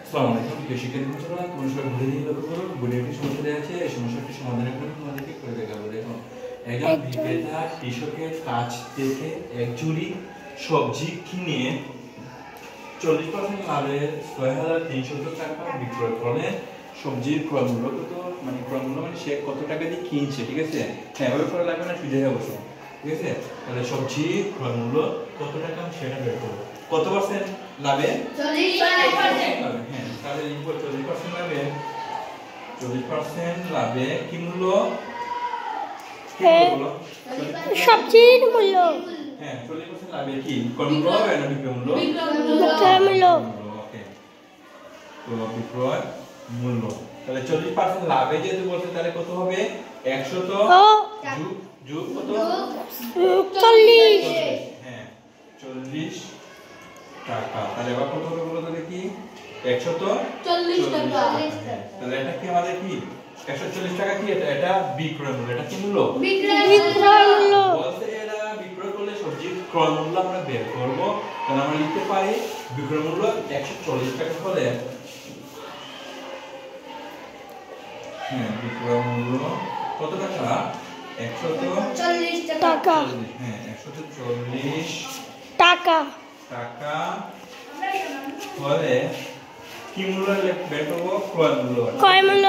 আসসালামু আলাইকুম প্রিয় শিক্ষার্থী বন্ধুরা, তোমরা সবাই ঘুরে দিয়ে লক্ষ্য করো। বোর্ডে সমস্যা দেওয়া আছে, এই সমস্যাটি সমাধানের জন্য তোমাদেরকে করে দেখাবো। দেখো, একজন বিক্রেতা কৃষকের কাছ থেকে এক ঝুড়ি সবজি কিনে 40% লাভে 6,300 টাকা বিক্রয় করলেন। সবজির ক্রয় মূল্য কত, মানে ক্রয় মূল্য মানে সে কত টাকা দিয়ে কিনছে, ঠিক আছে? হ্যাঁ, এভাবে করা লাগবে না, সুজে অবশ্য, ঠিক আছে? তাহলে সবজির ক্রয় মূল্য কত টাকা সেটা বের করবো। কত পার্সেন্ট লাভে? 40%। হ্যাঁ, তাহলে লিখবো 40% লাভে। 40% লাভে কি মূল্য? সবজির মূল্য। হ্যাঁ, 40% লাভে কি ক্রয় মূল্য হবে না বিক্রয় মূল্য? বিক্রয় মূল্য। ওকে, তো বিক্রয় মূল্য। তাহলে 40% লাভে যেহেতু বলতে, তাহলে কত হবে? 100 তো যোগ কত? 40। হ্যাঁ, 40 টাকা। তাহলে এবার কত হবে বলো তো দেখি? 140 টাকা। তাহলে এটা কি আমাদের কি 140 টাকা কি? এটা বিক্রয় মূল্য। এটা কি মূল্য? বিক্রয় মূল্য। বলতে এরা বিক্রয় করলে সবজির ক্রয় মূল্য আমরা বের করব। তাহলে আমরা লিখতে পারি বিক্রয় মূল্য 140 টাকা হলে, হ্যাঁ, বিক্রয় মূল্য কত টাকা? 140 টাকা। হ্যাঁ, 140 টাকা হলে কি মূল্য বের করবো? ক্রয় মূল্য। ক্রয় মূল্য।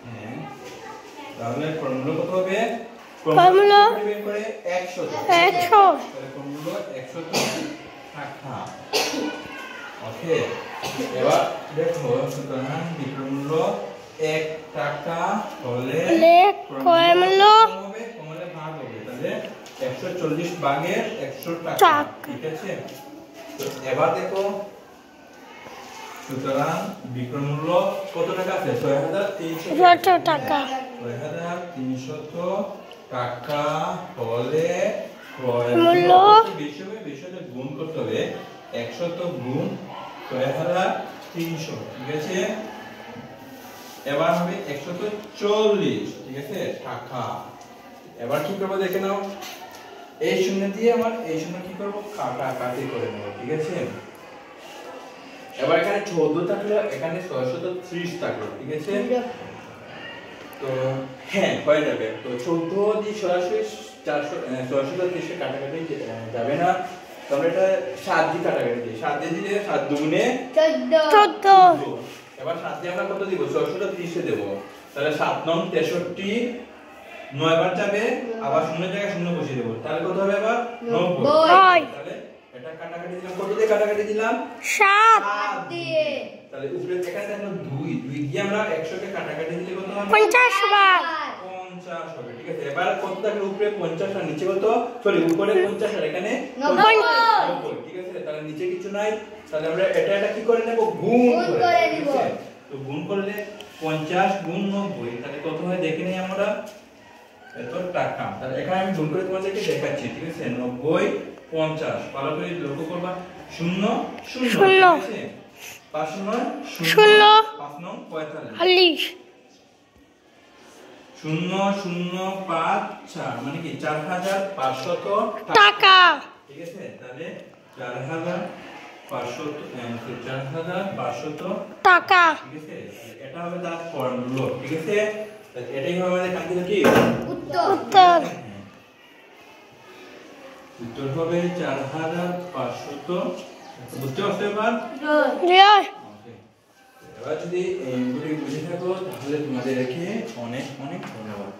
হ্যাঁ, তাহলে ক্রয় মূল্য কত হবে? ক্রয় মূল্য বের করে 100। 100। তাহলে ক্রয় মূল্য 100 টাকা। ওকে, এবার দেখো, সুতরাং বিক্রয় মূল্য 1 টাকা হলে ক্রয় মূল্য হবে, কমলে ভাগ হবে। তাহলে 140 ভাগের 100 টাকা, ঠিক আছে? তো এবার দেখো, সুতরাং বিক্রয় মূল্য কত টাকা আছে? 6,300 টাকা। 6,300 টাকা হলে ক্রয় মূল্য বেশি হবে, বেশি হলে গুণ করতে হবে। 100 গুণ 6,300, ঠিক আছে? এবার হবে 140, ঠিক আছে, টাকা। এবার কি করবো দেখে নাও, এই শূন্য দিয়ে আমার এই শূন্য কি করবো? কাটাকাটি করে নেবো, ঠিক আছে? এবার এখানে 14 থাকলো, এখানে 630 থাকলো, ঠিক আছে? তো হ্যাঁ, হয়ে যাবে। তো 14 দিয়ে সরাসরি 630 কাটাকাটি যাবে না, তাহলে এটা 7 দিয়ে কাটাকাটি দিই। 7 দিয়ে দিলে 7 দুগুণে 14। এবার 7 দিয়ে আমরা কত দিব? 630 দেব। তাহলে 7 নং 63, 9 বার যাবে, আবার শূন্য জায়গায় শূন্য বসিয়ে দেব। তাহলে কত হবে? এবার 90। তাহলে এটা কাটাকাটি দিলাম, কত দিয়ে কাটাকাটি দিলাম? 7 দিয়ে। তাহলে উপরে এখানে দেখো 2 দিয়ে আমরা 100 কে কাটাকাটি দিলে কত হবে? 50 বার। 50 হবে, ঠিক আছে? এবার কত থাকলে? উপরে 50 আর নিচে কত? সরি, উপরে 50 আর এখানে 90, ঠিক আছে? তাহলে নিচে কিছু নাই, তাহলে আমরা এটা কি করে নেব? গুণ করে নিব। তো গুণ করলে 50 গুণ 90, তাহলে কত হয় দেখে নেই আমরা, এত টাকা। তাহলে এখানে আমি গুণ করে তোমাদেরকে দেখাচ্ছি, ঠিক আছে? 90 50, ভালো করে লক্ষ্য করবা। 0 0, ঠিক আছে? 5 9 0, 5 9 45, 0 0 5 4, মানে কি 4,500 টাকা, ঠিক আছে? তাহলে 4,500 টাকা, ঠিক আছে? এটা হবে তার ক্রয় মূল্য, ঠিক আছে? এটাই হবে আমাদের কাঙ্ক্ষিত কি উত্তর। উত্তর হবে 4,500। বুঝতে পারছো এবার? এবার যদি এই ভিডিওটি বুঝে থাকো, তাহলে তোমাদেরকে অনেক অনেক ধন্যবাদ।